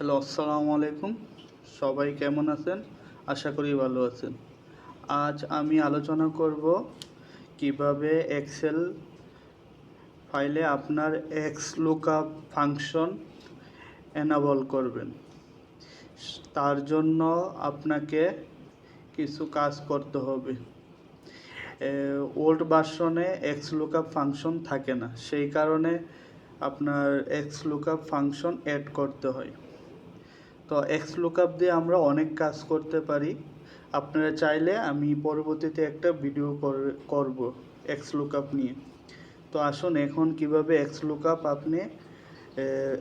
Hello, আসসালামু আলাইকুম। সবাই কেমন আছেন? আশা করি ভালো আছেন। আজ আমি আলোচনা করব কিভাবে এক্সেল ফাইলে আপনার XLOOKUP ফাংশন এনেবল করবেন। তার জন্য আপনাকে কিছু কাজ করতে হবে। ওল্ড ভার্সনে XLOOKUP ফাংশন থাকে না, সেই কারণে আপনার XLOOKUP ফাংশন অ্যাড করতে হয়। তো XLOOKUP দিয়ে আমরা অনেক কাজ করতে পারি। আপনারা চাইলে আমি পরবর্তীতে একটা ভিডিও করব XLOOKUP নিয়ে। তো আসুন এখন কিভাবে XLOOKUP আপনি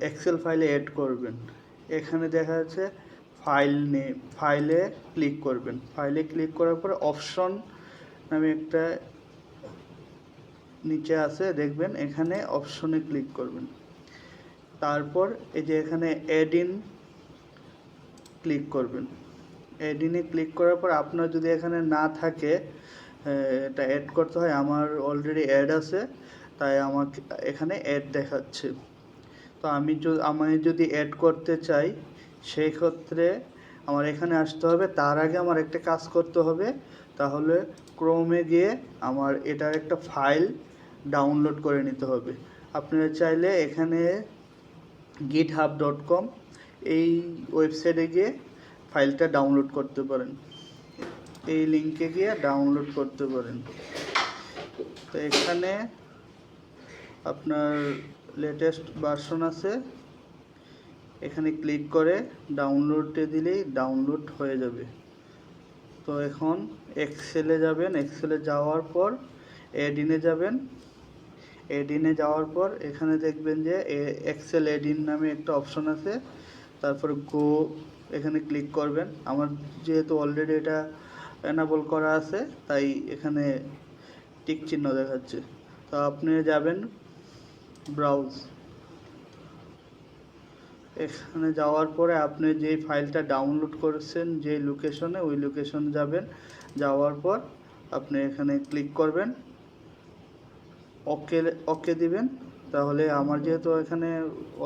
এক্সেল ফাইলে অ্যাড করবেন। এখানে দেখা যাচ্ছে ফাইলে ক্লিক করবেন। ফাইলে ক্লিক করার পর অপশন নামে একটা নিচে আছে, দেখবেন এখানে অপশনে ক্লিক করবেন। তারপর এই যে এখানে অ্যাড ইন ক্লিক করবেন। অ্যাডিনে ক্লিক করার পর আপনার যদি এখানে না থাকে, এটা অ্যাড করতে হয়। আমার অলরেডি অ্যাড আছে, তাই আমাকে এখানে অ্যাড দেখাচ্ছে। তো আমি যদি অ্যাড করতে চাই, সেই ক্ষেত্রে আমার এখানে আসতে হবে। তার আগে আমার একটা কাজ করতে হবে, তাহলে ক্রোমে গিয়ে আমার এটার একটা ফাইল ডাউনলোড করে নিতে হবে। আপনারা চাইলে এখানে github.com এই ওয়েবসাইটে গিয়ে ফাইলটা ডাউনলোড করতে পারেন। এই লিঙ্কে গিয়ে ডাউনলোড করতে পারেন। তো এখানে আপনার লেটেস্ট ভার্সন আছে, এখানে ক্লিক করে ডাউনলোডে দিলেই ডাউনলোড হয়ে যাবে। তো এখন এক্সেলে যাবেন। এক্সেলে যাওয়ার পর এডিনে যাবেন। এডিনে যাওয়ার পর এখানে দেখবেন যে এক্সেল এডিন নামে একটা অপশন আছে। তারপর গো এখানে ক্লিক করবেন। আমার যেহেতু অলরেডি এটা এনাবল করা আছে, তাই এখানে টিক চিহ্ন দেখাচ্ছে। তো আপনি যাবেন ব্রাউজ। এখানে যাওয়ার পরে আপনি যেই ফাইলটা ডাউনলোড করেছেন যে লোকেশনে, ওই লোকেশনে যাবেন। যাওয়ার পর আপনি এখানে ক্লিক করবেন, ওকে দিবেন। তাহলে আমার যেহেতু এখানে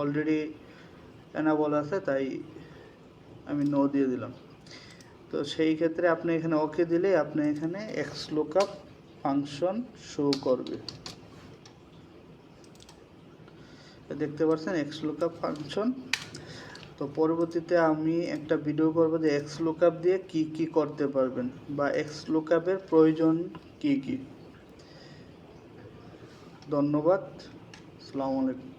অলরেডি এনাবল আছে, তাই আমি নো দিয়ে দিলাম। তো সেই ক্ষেত্রে আপনি এখানে ওকে দিলে আপনি এখানে XLOOKUP ফাংশন শো করবে। দেখতে পাচ্ছেন XLOOKUP ফাংশন। তো পরবর্তীতে আমি একটা ভিডিও করব যে XLOOKUP দিয়ে কি কি করতে পারবেন বা XLOOKUP এর প্রয়োজন কি কি। ধন্যবাদ। আসসালামু আলাইকুম।